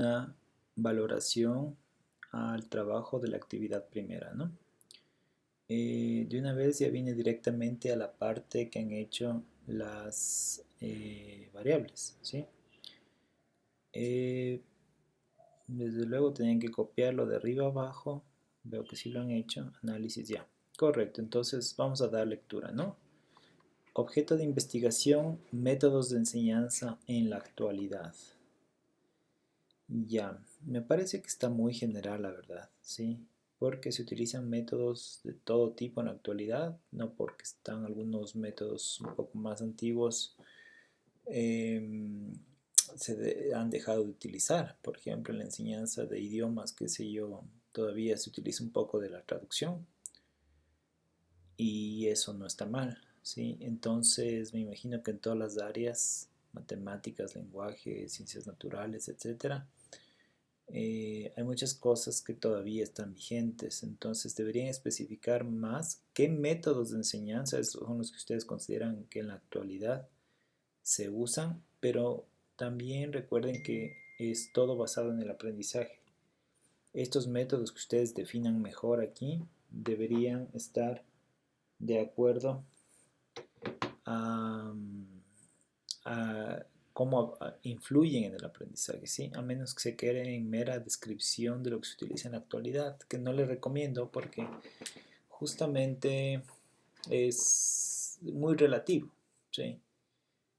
una valoración al trabajo de la actividad primera, ¿no? De una vez ya viene directamente a la parte que han hecho las variables, ¿sí? Desde luego tienen que copiarlo de arriba a abajo. Veo que sí lo han hecho. Análisis ya. Correcto, entonces vamos a dar lectura, ¿no? Objeto de investigación, métodos de enseñanza en la actualidad. Ya, me parece que está muy general, la verdad, ¿sí? Porque se utilizan métodos de todo tipo en la actualidad, no porque están algunos métodos un poco más antiguos han dejado de utilizar. Por ejemplo, en la enseñanza de idiomas, qué sé yo, todavía se utiliza un poco de la traducción y eso no está mal, ¿sí? Entonces me imagino que en todas las áreas, matemáticas, lenguaje, ciencias naturales, etcétera, hay muchas cosas que todavía están vigentes, entonces deberían especificar más qué métodos de enseñanza son los que ustedes consideran que en la actualidad se usan, pero también recuerden que es todo basado en el aprendizaje. Estos métodos que ustedes definan mejor aquí deberían estar de acuerdo a, a cómo influyen en el aprendizaje, ¿sí? A menos que se quede en mera descripción de lo que se utiliza en la actualidad, que no les recomiendo porque justamente es muy relativo, ¿sí?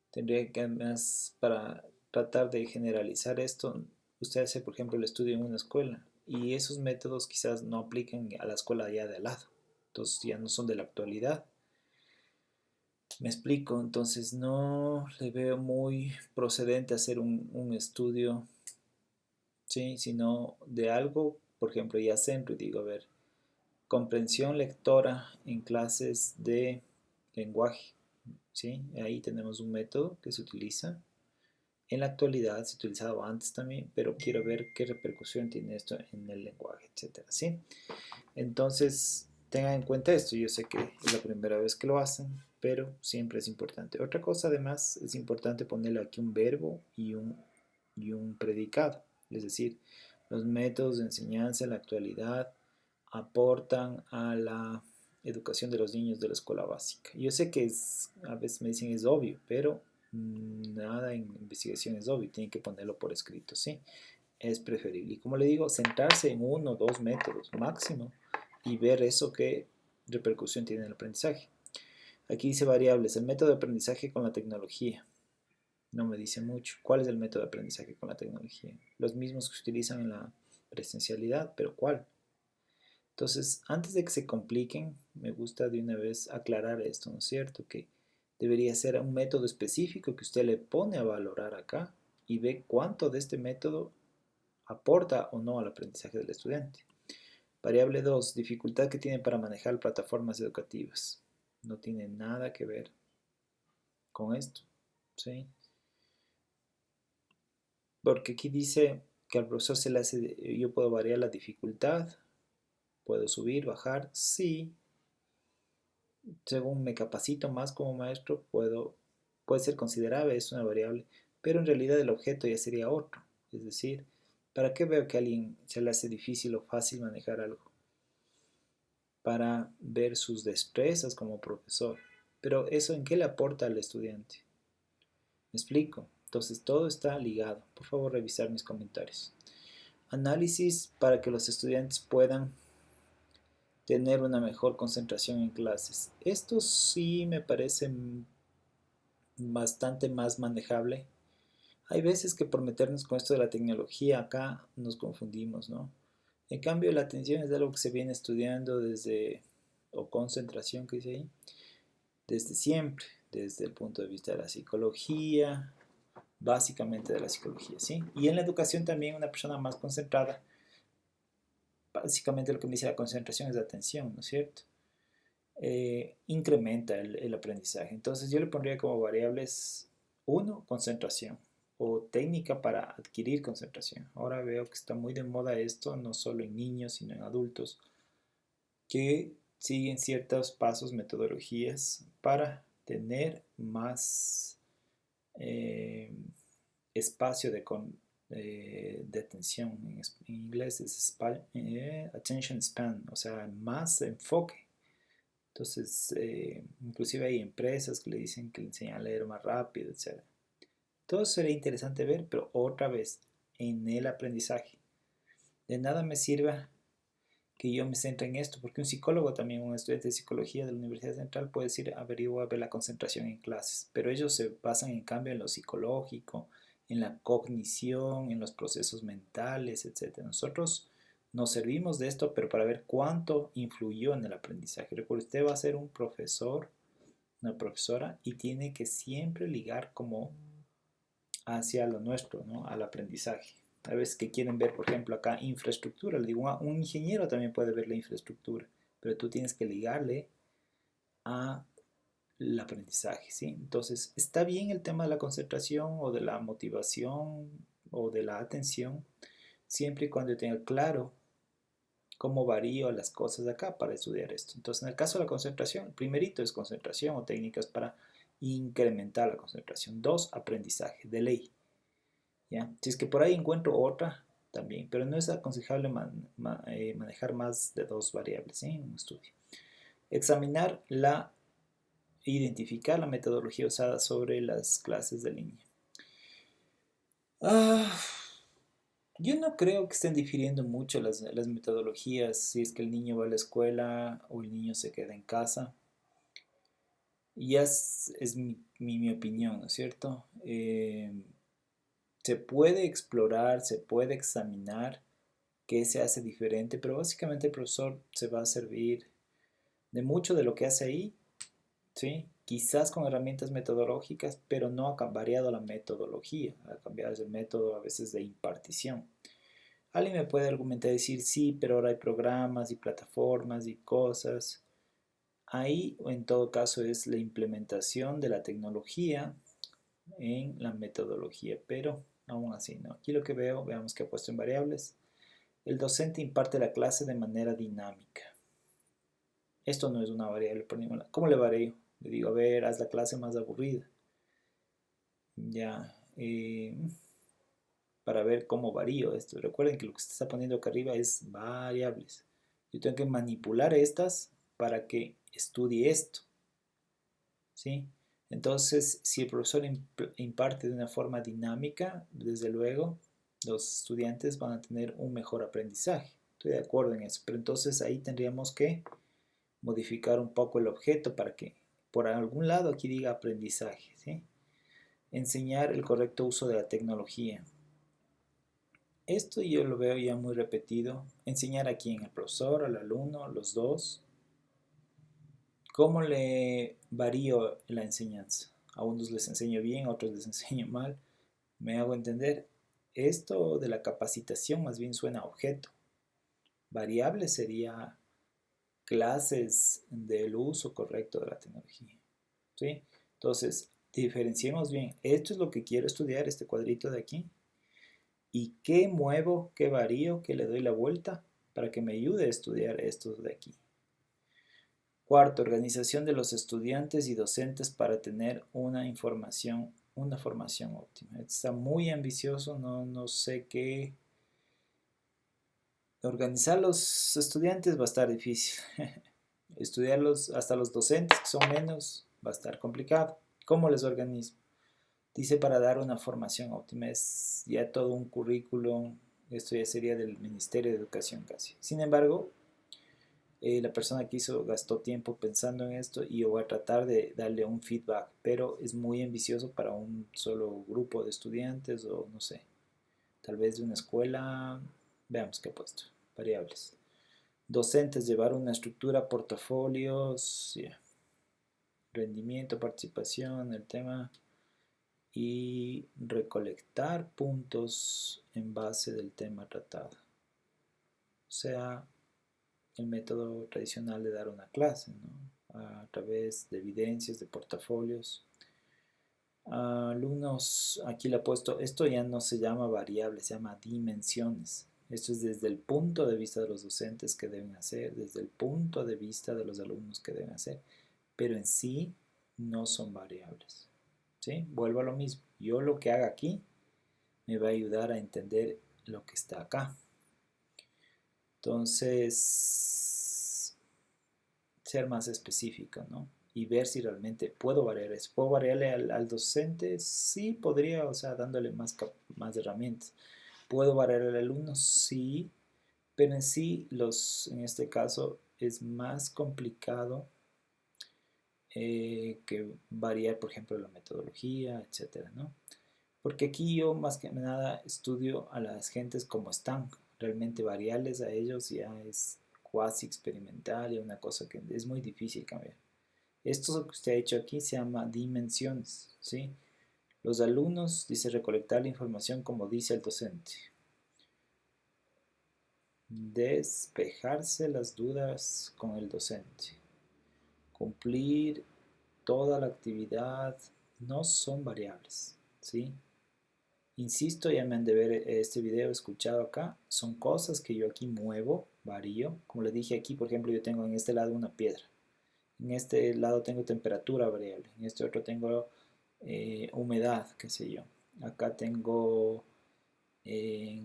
Tendría que además, para tratar de generalizar esto, usted hace, por ejemplo, el estudio en una escuela y esos métodos quizás no apliquen a la escuela allá de al lado, entonces ya no son de la actualidad. Me explico, entonces no le veo muy procedente hacer un estudio, ¿sí? Sino de algo, por ejemplo, ya centro y digo, a ver, comprensión lectora en clases de lenguaje, ¿sí? Ahí tenemos un método que se utiliza. En la actualidad se ha utilizado antes también, pero quiero ver qué repercusión tiene esto en el lenguaje, etcétera, ¿sí? Entonces, tengan en cuenta esto. Yo sé que es la primera vez que lo hacen, pero siempre es importante. Otra cosa, además, es importante ponerle aquí un verbo y un predicado. Es decir, los métodos de enseñanza en la actualidad aportan a la educación de los niños de la escuela básica. Yo sé que a veces me dicen es obvio, pero nada en investigación es obvio, tienen que ponerlo por escrito, ¿sí? Es preferible. Y como le digo, centrarse en uno o dos métodos máximo y ver eso qué repercusión tiene en el aprendizaje. Aquí dice variables, el método de aprendizaje con la tecnología. No me dice mucho. ¿Cuál es el método de aprendizaje con la tecnología? Los mismos que se utilizan en la presencialidad, pero ¿cuál? Entonces, antes de que se compliquen, me gusta de una vez aclarar esto, ¿no es cierto? Que debería ser un método específico que usted le pone a valorar acá y ve cuánto de este método aporta o no al aprendizaje del estudiante. Variable 2, dificultad que tiene para manejar plataformas educativas. No tiene nada que ver con esto, ¿sí? Porque aquí dice que al profesor se le hace, yo puedo variar la dificultad, puedo subir, bajar, sí, según me capacito más como maestro, puede ser considerable, es una variable, pero en realidad el objeto ya sería otro. Es decir, ¿para qué veo que a alguien se le hace difícil o fácil manejar algo? Para ver sus destrezas como profesor. Pero ¿eso en qué le aporta al estudiante? ¿Me explico? Entonces todo está ligado. Por favor, revisar mis comentarios. Análisis para que los estudiantes puedan tener una mejor concentración en clases. Esto sí me parece bastante más manejable. Hay veces que por meternos con esto de la tecnología acá nos confundimos, ¿no? En cambio, la atención es algo que se viene estudiando desde, o concentración que dice ahí, desde siempre, desde el punto de vista de la psicología, básicamente de la psicología, ¿sí? Y en la educación también una persona más concentrada, básicamente lo que me dice la concentración es la atención, ¿no es cierto? Incrementa el aprendizaje. Entonces yo le pondría como variables, uno, concentración o técnica para adquirir concentración. Ahora veo que está muy de moda esto, no solo en niños, sino en adultos, que siguen ciertos pasos, metodologías para tener más eh, espacio de atención. En inglés es attention span, o sea, más enfoque. Entonces, inclusive hay empresas que le dicen que le enseñan a leer más rápido, etc. Todo sería interesante ver, pero otra vez, en el aprendizaje. De nada me sirva que yo me centre en esto, porque un psicólogo también, un estudiante de psicología de la Universidad Central puede decir, averigua ver la concentración en clases, pero ellos se basan en cambio en lo psicológico, en la cognición, en los procesos mentales, etc. Nosotros nos servimos de esto, pero para ver cuánto influyó en el aprendizaje. Recuerde, usted va a ser un profesor, una profesora, y tiene que siempre ligar como hacia lo nuestro, ¿no? Al aprendizaje. A veces que quieren ver, por ejemplo, acá infraestructura. Le digo, un ingeniero también puede ver la infraestructura, pero tú tienes que ligarle a el aprendizaje, ¿sí? Entonces, está bien el tema de la concentración o de la motivación o de la atención, siempre y cuando tenga claro cómo varío las cosas de acá para estudiar esto. Entonces, en el caso de la concentración, el primerito es concentración o técnicas para incrementar la concentración. Dos, aprendizaje, de ley. ¿Ya? Si es que por ahí encuentro otra, también, pero no es aconsejable manejar más de dos variables, ¿sí? En un estudio. Examinar identificar la metodología usada sobre las clases de línea. Ah, yo no creo que estén difiriendo mucho las metodologías si es que el niño va a la escuela o el niño se queda en casa. Ya es mi opinión, ¿no es cierto? Se puede explorar, se puede examinar qué se hace diferente, pero básicamente el profesor se va a servir de mucho de lo que hace ahí, ¿sí? Quizás con herramientas metodológicas, pero no ha variado la metodología, ha cambiado el método a veces de impartición. Alguien me puede argumentar y decir, sí, pero ahora hay programas y plataformas y cosas. Ahí, en todo caso, es la implementación de la tecnología en la metodología, pero aún así, ¿no? Aquí lo que veo, veamos que ha puesto en variables. El docente imparte la clase de manera dinámica. Esto no es una variable por ninguna. ¿Cómo le varío? Le digo, a ver, haz la clase más aburrida. Ya, para ver cómo varío esto. Recuerden que lo que se está poniendo acá arriba es variables. Yo tengo que manipular estas para que estudie esto. ¿Sí? Entonces, si el profesor imparte de una forma dinámica, desde luego, los estudiantes van a tener un mejor aprendizaje. Estoy de acuerdo en eso. Pero entonces ahí tendríamos que modificar un poco el objeto para que por algún lado aquí diga aprendizaje, ¿sí? Enseñar el correcto uso de la tecnología. Esto yo lo veo ya muy repetido. Enseñar a quién, al profesor, al alumno, los dos. ¿Cómo le varío la enseñanza? A unos les enseño bien, a otros les enseño mal. ¿Me hago entender? Esto de la capacitación más bien suena a objeto. Variable sería clases del uso correcto de la tecnología. ¿Sí? Entonces, diferenciemos bien. Esto es lo que quiero estudiar, este cuadrito de aquí. ¿Y qué muevo, qué varío, qué le doy la vuelta para que me ayude a estudiar esto de aquí? Cuarto, organización de los estudiantes y docentes para tener una formación óptima. Está muy ambicioso, no sé qué. Organizar los estudiantes va a estar difícil. Estudiarlos hasta los docentes, que son menos, va a estar complicado. ¿Cómo les organizo? Dice para dar una formación óptima. Es ya todo un currículum. Esto ya sería del Ministerio de Educación casi. Sin embargo, la persona que hizo gastó tiempo pensando en esto y yo voy a tratar de darle un feedback, pero es muy ambicioso para un solo grupo de estudiantes o no sé, tal vez de una escuela. Veamos qué ha puesto. Variables. Docentes, llevar una estructura, portafolios, yeah. Rendimiento, participación, el tema y recolectar puntos en base del tema tratado. O sea, el método tradicional de dar una clase, ¿no? A través de evidencias, de portafolios. Alumnos, aquí le he puesto, esto ya no se llama variables, se llama dimensiones. Esto es desde el punto de vista de los docentes que deben hacer, desde el punto de vista de los alumnos que deben hacer, pero en sí no son variables. ¿Sí? Vuelvo a lo mismo. Yo lo que haga aquí me va a ayudar a entender lo que está acá. Entonces, ser más específico, ¿no? Y ver si realmente puedo variar eso. ¿Puedo variarle al docente? Sí, podría, o sea, dándole más herramientas. ¿Puedo variar al alumno? Sí, pero en sí, en este caso, es más complicado que variar, por ejemplo, la metodología, etcétera, ¿no? Porque aquí yo más que nada estudio a las gentes como están, realmente variarles a ellos ya es cuasi experimental y una cosa que es muy difícil cambiar. Esto que usted ha hecho aquí se llama dimensiones, ¿sí? Los alumnos, dice, recolectar la información como dice el docente. Despejarse las dudas con el docente. Cumplir toda la actividad no son variables, ¿sí? Insisto, ya me han de ver este video escuchado acá, son cosas que yo aquí muevo, varío. Como les dije aquí, por ejemplo, yo tengo en este lado una piedra. En este lado tengo temperatura variable, en este otro tengo humedad, qué sé yo. Acá tengo, eh,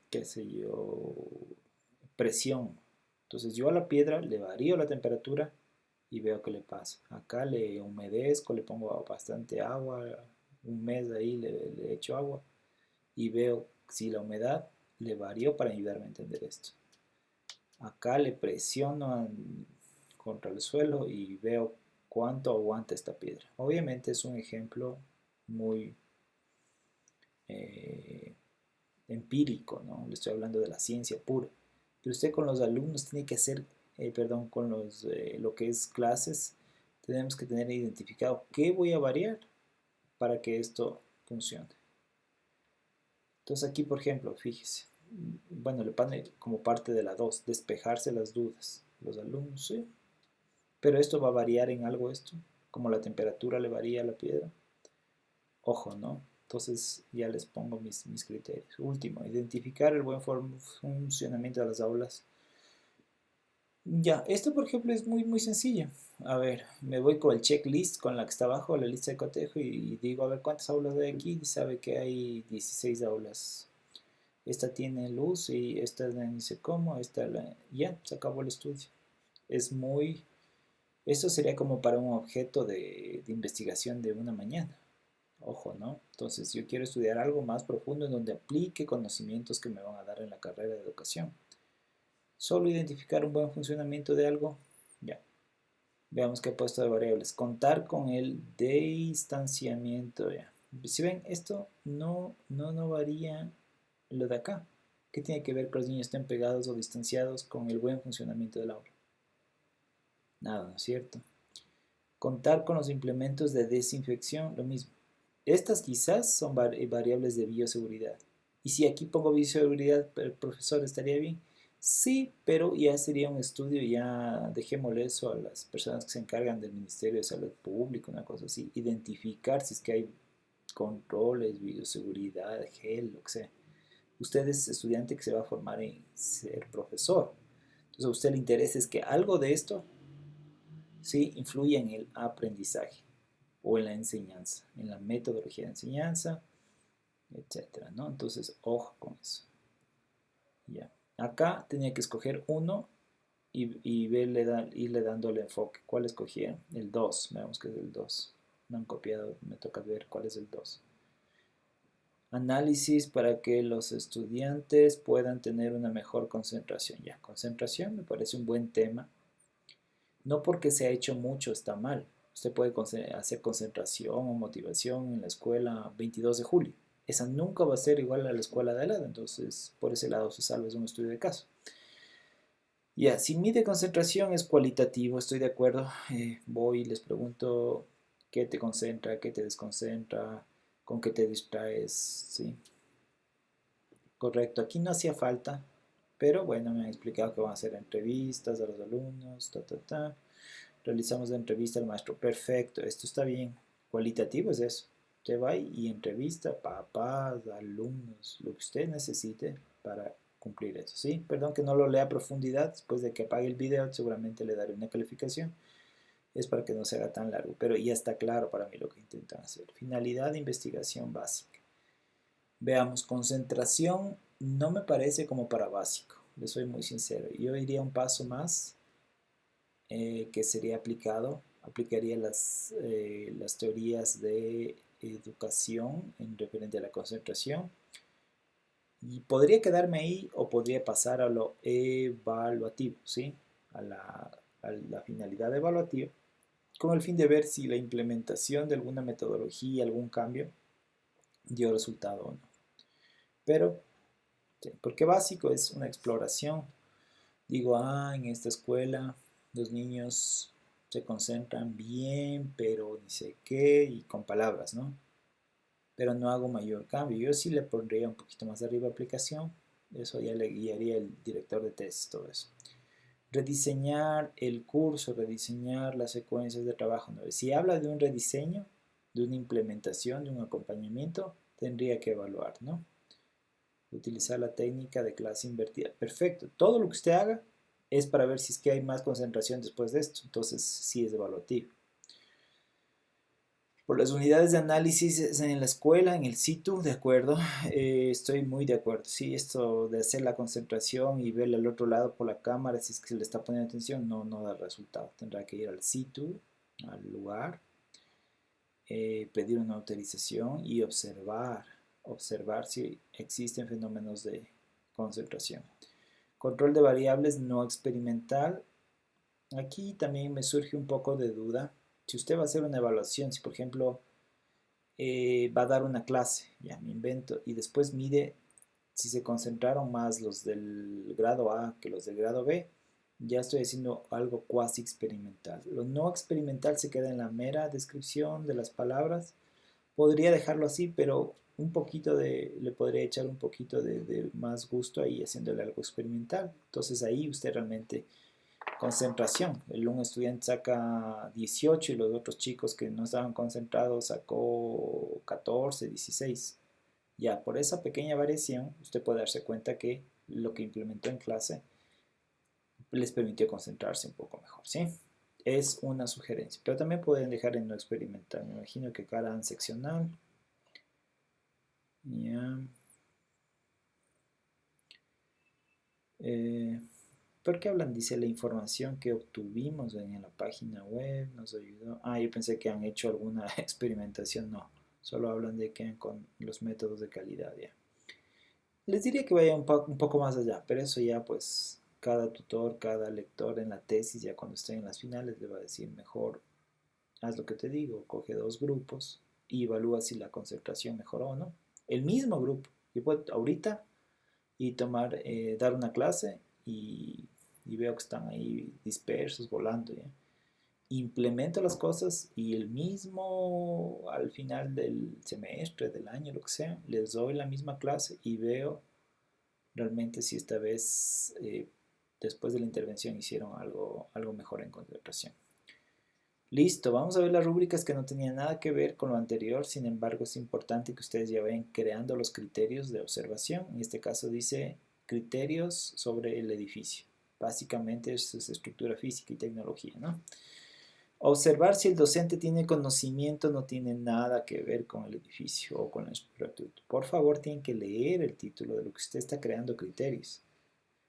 qué sé yo, presión. Entonces yo a la piedra le varío la temperatura y veo qué le pasa. Acá le humedezco, le pongo bastante agua, un mes ahí le echo agua y veo si la humedad le varió para ayudarme a entender esto. Acá le presiono contra el suelo y veo cuánto aguanta esta piedra. Obviamente es un ejemplo muy eh, empírico, ¿no? Le estoy hablando de la ciencia pura. Pero usted con los alumnos tiene que hacer, perdón, con lo que es clases, tenemos que tener identificado qué voy a variar para que esto funcione. Entonces aquí, por ejemplo, fíjese, bueno, le pone como parte de la 2 despejarse las dudas. Los alumnos, sí. Pero esto va a variar en algo esto, como la temperatura le varía a la piedra. Ojo, ¿no? Entonces ya les pongo mis criterios. Último, identificar el buen funcionamiento de las aulas. Ya, esto por ejemplo es muy sencillo. A ver, me voy con el checklist, con la que está abajo, la lista de cotejo, y digo, a ver cuántas aulas hay aquí. Y sabe que hay 16 aulas. Esta tiene luz y esta ni sé cómo, ya, se acabó el estudio. Es muy, esto sería como para un objeto de investigación de una mañana. Ojo, ¿no? Entonces yo quiero estudiar algo más profundo en donde aplique conocimientos que me van a dar en la carrera de educación. Solo identificar un buen funcionamiento de algo, ya. Veamos qué he puesto de variables. Contar con el distanciamiento, ya. Si ven, esto no varía lo de acá. ¿Qué tiene que ver que los niños estén pegados o distanciados con el buen funcionamiento del aula? Nada, ¿no es cierto? Contar con los implementos de desinfección, lo mismo. Estas quizás son variables de bioseguridad. Y si aquí pongo bioseguridad, el profesor estaría bien. Sí, pero ya sería un estudio, ya dejémosle eso a las personas que se encargan del Ministerio de Salud Pública, una cosa así. Identificar si es que hay controles, bioseguridad, gel, lo que sea. Usted es estudiante que se va a formar en ser profesor. Entonces a usted le interesa es que algo de esto sí influya en el aprendizaje o en la enseñanza, en la metodología de enseñanza, etcétera, ¿no? Entonces, ojo con eso. Ya. Acá tenía que escoger uno y irle dando el enfoque. ¿Cuál escogieron? El 2, veamos que es el 2. No han copiado, me toca ver cuál es el 2. Análisis para que los estudiantes puedan tener una mejor concentración. Ya, concentración me parece un buen tema. No porque se ha hecho mucho está mal. Usted puede hacer concentración o motivación en la escuela 22 de julio. Esa nunca va a ser igual a la escuela de al lado, entonces por ese lado se salva, es un estudio de caso. Ya, si mide concentración es cualitativo, estoy de acuerdo. Voy y les pregunto qué te concentra, qué te desconcentra, con qué te distraes, ¿sí? Correcto, aquí no hacía falta, pero bueno, me han explicado que van a hacer entrevistas a los alumnos, Realizamos la entrevista al maestro. Perfecto, esto está bien. Cualitativo es eso. Usted va y entrevista a papás, alumnos, lo que usted necesite para cumplir eso. ¿Sí? Perdón que no lo lea a profundidad. Después de que apague el video, seguramente le daré una calificación. Es para que no se haga tan largo, pero ya está claro para mí lo que intentan hacer. Finalidad de investigación básica. Veamos, concentración no me parece como para básico, le soy muy sincero. Yo iría un paso más que sería aplicado, aplicaría las teorías de educación en referente a la concentración y podría quedarme ahí o podría pasar a lo evaluativo, ¿sí? A la finalidad evaluativa, con el fin de ver si la implementación de alguna metodología, algún cambio, dio resultado o no. Pero, sí, porque básico es una exploración. Digo, en esta escuela los niños se concentran bien, pero dice qué, y con palabras, ¿no? Pero no hago mayor cambio. Yo sí le pondría un poquito más arriba aplicación, eso ya le guiaría el director de tesis, todo eso. Rediseñar el curso, rediseñar las secuencias de trabajo. ¿No? Si habla de un rediseño, de una implementación, de un acompañamiento, tendría que evaluar, ¿no? Utilizar la técnica de clase invertida. Perfecto. Todo lo que usted haga es para ver si es que hay más concentración después de esto. Entonces, sí es evaluativo. Por las unidades de análisis en la escuela, en el situ, de acuerdo, estoy muy de acuerdo. Sí, esto de hacer la concentración y verle al otro lado por la cámara, si es que se le está poniendo atención, no da resultado. Tendrá que ir al situ, al lugar, pedir una autorización y observar si existen fenómenos de concentración. Control de variables no experimental. Aquí también me surge un poco de duda. Si usted va a hacer una evaluación, si por ejemplo va a dar una clase, ya me invento, y después mide si se concentraron más los del grado A que los del grado B, ya estoy haciendo algo cuasi experimental. Lo no experimental se queda en la mera descripción de las palabras. Podría dejarlo así, pero le podría echar un poquito de más gusto ahí haciéndole algo experimental. Entonces ahí usted realmente concentración. Un estudiante saca 18 y los otros chicos que no estaban concentrados sacó 14, 16. Ya por esa pequeña variación usted puede darse cuenta que lo que implementó en clase les permitió concentrarse un poco mejor, ¿sí? Es una sugerencia, pero también pueden dejar en no experimentar. Me imagino que acá harán seccional. Ya. Eh, ¿Por qué hablan? Dice la información que obtuvimos en la página web nos ayudó. Yo pensé que han hecho alguna experimentación. No, solo hablan de que con los métodos de calidad ya. Les diría que vaya un poco más allá, pero eso ya pues cada tutor, cada lector en la tesis, ya cuando estén en las finales, le va a decir mejor, haz lo que te digo, coge dos grupos y evalúa si la concentración mejoró o no. El mismo grupo. Yo puedo ahorita y dar una clase y veo que están ahí dispersos, volando, ¿ya? Implemento las cosas y el mismo, al final del semestre, del año, lo que sea, les doy la misma clase y veo realmente si esta vez, después de la intervención, hicieron algo mejor en concentración. Listo, vamos a ver las rúbricas que no tenían nada que ver con lo anterior, sin embargo es importante que ustedes ya vayan creando los criterios de observación. En este caso dice criterios sobre el edificio. Básicamente es estructura física y tecnología, ¿no? Observar si el docente tiene conocimiento no tiene nada que ver con el edificio o con la estructura. Por favor, tienen que leer el título de lo que usted está creando criterios.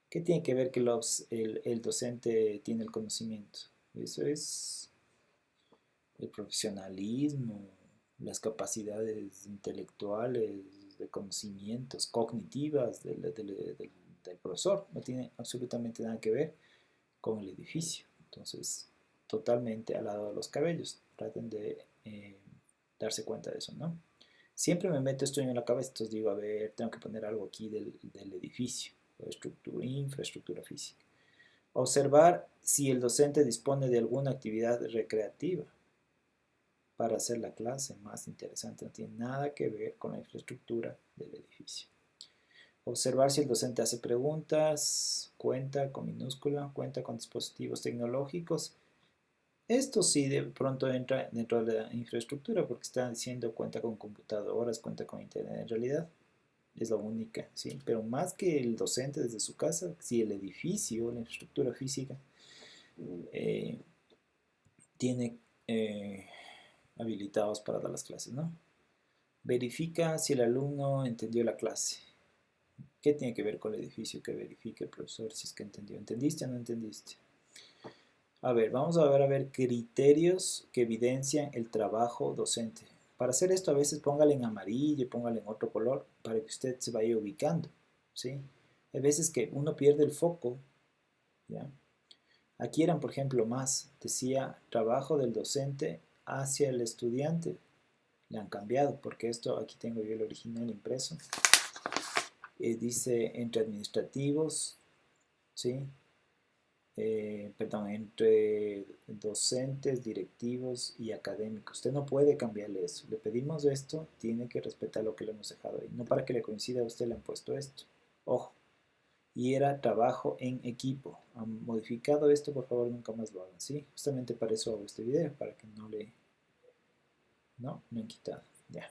¿Qué tiene que ver que el docente tiene el conocimiento? Eso es el profesionalismo, las capacidades intelectuales, de conocimientos, cognitivas del profesor. No tiene absolutamente nada que ver con el edificio. Entonces, totalmente al lado de los cabellos. Traten de darse cuenta de eso, ¿no? Siempre me meto esto en la cabeza, entonces digo, a ver, tengo que poner algo aquí del edificio, infraestructura física. Observar si el docente dispone de alguna actividad recreativa para hacer la clase más interesante. No tiene nada que ver con la infraestructura del edificio. Observar si el docente hace preguntas, cuenta con minúscula, cuenta con dispositivos tecnológicos. Esto sí de pronto entra dentro de la infraestructura porque está diciendo cuenta con computadoras, cuenta con internet. En realidad es la única, ¿sí? Pero más que el docente desde su casa, si el edificio, la infraestructura física, eh, tiene habilitados para dar las clases, ¿no? Verifica si el alumno entendió la clase. ¿Qué tiene que ver con el edificio que verifique el profesor si es que entendió? ¿Entendiste o no entendiste? A ver, vamos a ver criterios que evidencian el trabajo docente. Para hacer esto a veces póngale en amarillo, póngale en otro color para que usted se vaya ubicando, ¿sí? Hay veces que uno pierde el foco, ¿ya? Aquí eran, por ejemplo, más, decía trabajo del docente hacia el estudiante. Le han cambiado, porque esto, aquí tengo yo el original impreso. Dice entre administrativos, ¿sí? Perdón, entre docentes, directivos y académicos. Usted no puede cambiarle eso. Le pedimos esto, tiene que respetar lo que le hemos dejado ahí. No para que le coincida a usted le han puesto esto. Ojo. Y era trabajo en equipo. Han modificado esto, por favor, nunca más lo hagan, ¿sí? Justamente para eso hago este video, para que no le... No, no han quitado. Ya.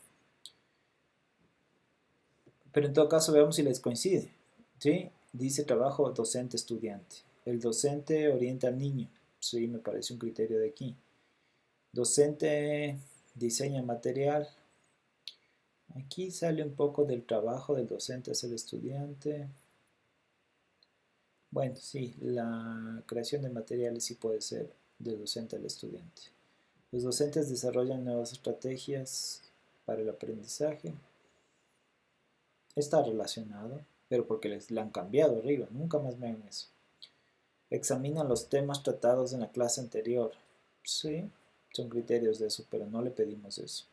Pero en todo caso, veamos si les coincide, ¿sí? Dice trabajo docente-estudiante. El docente orienta al niño. Sí, me parece un criterio de aquí. Docente diseña material. Aquí sale un poco del trabajo del docente hacia el estudiante. Bueno, sí, la creación de materiales sí puede ser del docente al estudiante. Los docentes desarrollan nuevas estrategias para el aprendizaje. Está relacionado, pero porque les la han cambiado arriba. Nunca más me hagan eso. Examinan los temas tratados en la clase anterior. Sí, son criterios de eso, pero no le pedimos eso.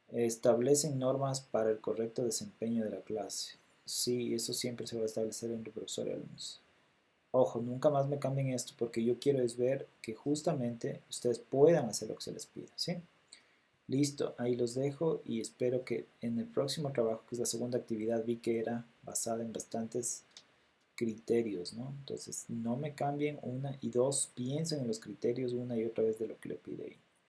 Establecen normas para el correcto desempeño de la clase. Sí, eso siempre se va a establecer entre profesor y alumnos. Ojo, nunca más me cambien esto porque yo quiero es ver que justamente ustedes puedan hacer lo que se les pide, ¿sí? Listo, ahí los dejo y espero que en el próximo trabajo, que es la segunda actividad, vi que era basada en bastantes criterios, ¿no? Entonces, no me cambien una y dos, piensen en los criterios una y otra vez de lo que le pide ahí.